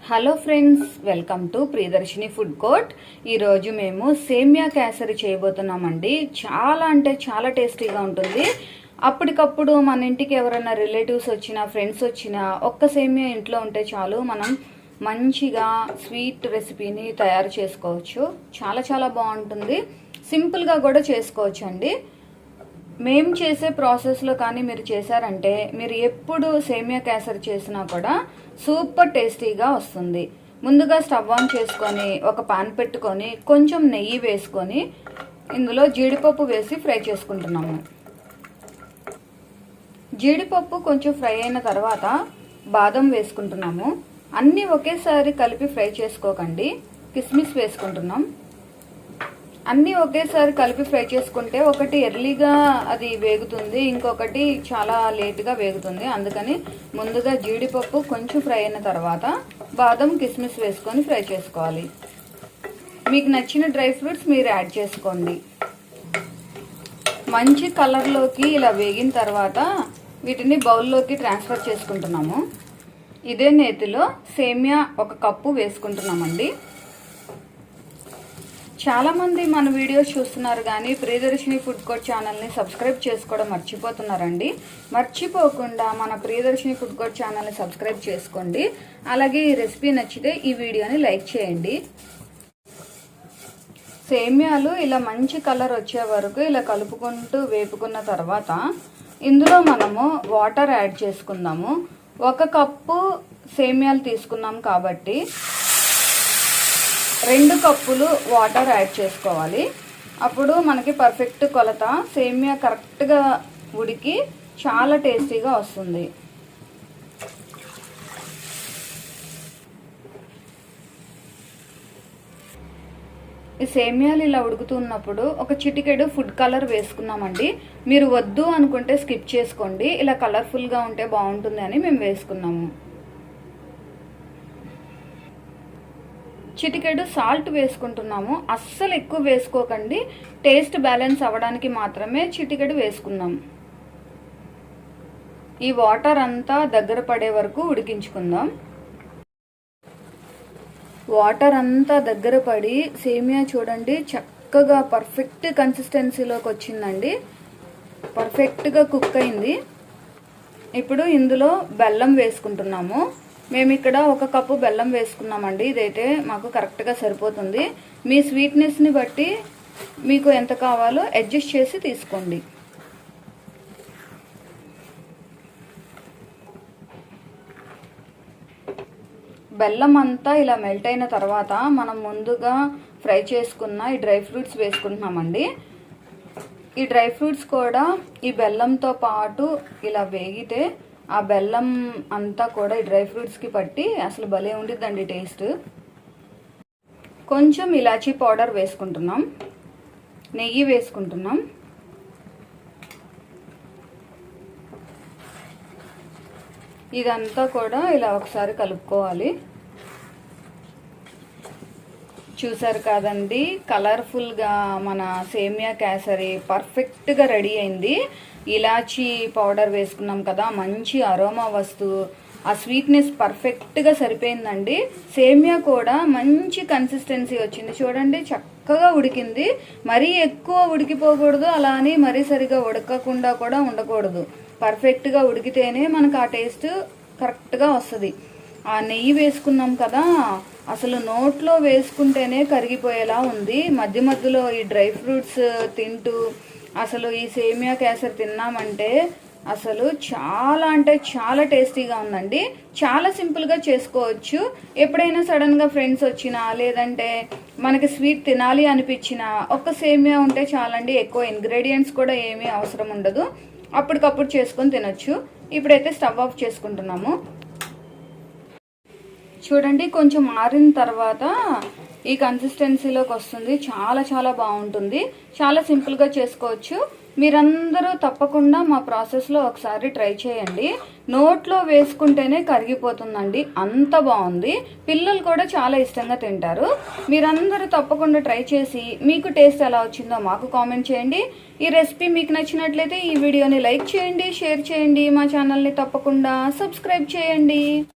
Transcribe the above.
Hello friends, welcome to Priyadarshini food court. ఈరోజు మేము సేమియా కేసరి చేయబోతున్నామండి. చాలా అంటే చాలా టేస్టీగా ఉంటుంది. అప్పటికప్పుడు మన ఇంటికి ఎవరైనా రిలేటివ్స్ వచ్చినా ఫ్రెండ్స్ వచ్చినా ఒక్క సేమియా ఇంట్లో ఉంటే చాలు, మనం మంచిగా స్వీట్ రెసిపీని తయారు చేసుకోవచ్చు. చాలా చాలా బాగుంటుంది. సింపుల్గా కూడా చేసుకోవచ్చు అండి. మేము చేసే ప్రాసెస్లో కానీ మీరు చేశారంటే మీరు ఎప్పుడు సేమియా కేసరి చేసినా కూడా సూపర్ టేస్టీగా వస్తుంది. ముందుగా స్టవ్ ఆన్ చేసుకొని ఒక పాన్ పెట్టుకొని కొంచెం నెయ్యి వేసుకొని ఇందులో జీడిపప్పు వేసి ఫ్రై చేసుకుంటున్నాము. జీడిపప్పు కొంచెం ఫ్రై అయిన తర్వాత బాదం వేసుకుంటున్నాము. అన్నీ ఒకేసారి కలిపి ఫ్రై చేసుకోకండి. కిస్మిస్ వేసుకుంటున్నాం. అన్నీ ఒకేసారి కలిపి ఫ్రై చేసుకుంటే ఒకటి ఎర్లీగా అది వేగుతుంది, ఇంకొకటి చాలా లేట్గా వేగుతుంది. అందుకని ముందుగా జీడిపప్పు కొంచెం ఫ్రై అయిన తర్వాత బాదం కిస్మిస్ వేసుకొని ఫ్రై చేసుకోవాలి. మీకు నచ్చిన డ్రై ఫ్రూట్స్ మీరు యాడ్ చేసుకోండి. మంచి కలర్లోకి ఇలా వేగిన తర్వాత వీటిని బౌల్లోకి ట్రాన్స్ఫర్ చేసుకుంటున్నాము. ఇదే నేతిలో సేమియా 1 కప్పు వేసుకుంటున్నామండి. చాలామంది మన వీడియోస్ చూస్తున్నారు కానీ ప్రియదర్శిని ఫుడ్ కోర్ట్ ఛానల్ని సబ్స్క్రైబ్ చేసుకోవడం మర్చిపోతున్నారండి. మర్చిపోకుండా మన ప్రియదర్శిని ఫుడ్ కోర్ట్ ఛానల్ని సబ్స్క్రైబ్ చేసుకోండి. అలాగే ఈ రెసిపీ నచ్చితే ఈ వీడియోని లైక్ చేయండి. సేమియాలు ఇలా మంచి కలర్ వచ్చే వరకు ఇలా కలుపుకుంటూ వేపుకున్న తర్వాత ఇందులో మనము వాటర్ యాడ్ చేసుకుందాము. 1 కప్పు సేమియాలు తీసుకున్నాం కాబట్టి 2 కప్పులు వాటర్ యాడ్ చేసుకోవాలి. అప్పుడు మనకి పర్ఫెక్ట్ కొలత, సేమియా కరెక్ట్గా ఉడికి చాలా టేస్టీగా వస్తుంది. ఈ సేమియాలు ఇలా ఉడుకుతున్నప్పుడు ఒక చిటికెడు ఫుడ్ కలర్ వేసుకున్నామండి. మీరు వద్దు అనుకుంటే స్కిప్ చేసుకోండి. ఇలా కలర్ఫుల్గా ఉంటే బాగుంటుంది అని మేము వేసుకున్నాము. చిటికెడు సాల్ట్ వేసుకుంటున్నాము. అస్సలు ఎక్కువ వేసుకోకండి. టేస్ట్ బ్యాలెన్స్ అవ్వడానికి మాత్రమే చిటికెడు వేసుకున్నాం. ఈ వాటర్ అంతా దగ్గర పడే వరకు ఉడికించుకుందాం. వాటర్ అంతా దగ్గర పడి సేమియా చూడండి చక్కగా పర్ఫెక్ట్ కన్సిస్టెన్సీలోకి వచ్చిందండి. పర్ఫెక్ట్గా కుక్ అయింది. ఇప్పుడు ఇందులో బెల్లం వేసుకుంటున్నాము. మేము ఇక్కడ 1 కప్పు బెల్లం వేసుకున్నామండి. ఇదైతే మాకు కరెక్ట్గా సరిపోతుంది. మీ స్వీట్నెస్ని బట్టి మీకు ఎంత కావాలో అడ్జస్ట్ చేసి తీసుకోండి. బెల్లం అంతా ఇలా మెల్ట్ అయిన తర్వాత మనం ముందుగా ఫ్రై చేసుకున్న ఈ డ్రై ఫ్రూట్స్ వేసుకుంటున్నామండి. ఈ డ్రై ఫ్రూట్స్ కూడా ఈ బెల్లంతో పాటు ఇలా వేగితే ఆ బెల్లం అంతా కూడా ఈ డ్రై ఫ్రూట్స్కి పట్టి అసలు భలే ఉండిద్దండి టేస్ట్. కొంచెం ఇలాచీ పౌడర్ వేసుకుంటున్నాం. నెయ్యి వేసుకుంటున్నాం. ఇదంతా కూడా ఇలా ఒకసారి కలుపుకోవాలి. చూసారు కాదండి, కలర్ఫుల్గా మన సేమియా కేసరి పర్ఫెక్ట్గా రెడీ అయింది. ఇలాచీ పౌడర్ వేసుకున్నాం కదా, మంచి అరోమా వస్తువు, ఆ స్వీట్నెస్ పర్ఫెక్ట్గా సరిపోయిందండి. సేమియా కూడా మంచి కన్సిస్టెన్సీ వచ్చింది. చూడండి చక్కగా ఉడికింది. మరీ ఎక్కువ ఉడికిపోకూడదు, అలా అని మరీ సరిగా ఉడకకుండా కూడా ఉండకూడదు. పర్ఫెక్ట్గా ఉడికితేనే మనకు ఆ టేస్ట్ కరెక్ట్గా వస్తుంది. ఆ నెయ్యి వేసుకున్నాం కదా, అసలు నోట్లో వేసుకుంటేనే కరిగిపోయేలా ఉంది. మధ్య మధ్యలో ఈ డ్రై ఫ్రూట్స్ తింటూ అసలు ఈ సేమియా కేసరి తిన్నామంటే అసలు చాలా అంటే చాలా టేస్టీగా ఉందండి. చాలా సింపుల్గా చేసుకోవచ్చు. ఎప్పుడైనా సడన్గా ఫ్రెండ్స్ వచ్చినా లేదంటే మనకి స్వీట్ తినాలి అనిపించినా ఒక్క సేమియా ఉంటే చాలండి. ఎక్కువ ఇంగ్రీడియంట్స్ కూడా ఏమీ అవసరం ఉండదు. అప్పటికప్పుడు చేసుకొని తినొచ్చు. ఇప్పుడైతే స్టవ్ ఆఫ్ చేసుకుంటున్నాము. చూడండి కొంచెం మారిన తర్వాత ఈ కన్సిస్టెన్సీలోకి వస్తుంది. చాలా చాలా బాగుంటుంది. చాలా సింపుల్గా చేసుకోవచ్చు. మీరందరూ తప్పకుండా మా ప్రాసెస్లో ఒకసారి ట్రై చేయండి. నోట్లో వేసుకుంటేనే కరిగిపోతుందండి, అంత బాగుంది. పిల్లలు కూడా చాలా ఇష్టంగా తింటారు. మీరందరూ తప్పకుండా ట్రై చేసి మీకు టేస్ట్ ఎలా వచ్చిందో మాకు కామెంట్ చేయండి. ఈ రెసిపీ మీకు నచ్చినట్లయితే ఈ వీడియోని లైక్ చేయండి, షేర్ చేయండి. మా ఛానల్ని తప్పకుండా సబ్స్క్రైబ్ చేయండి.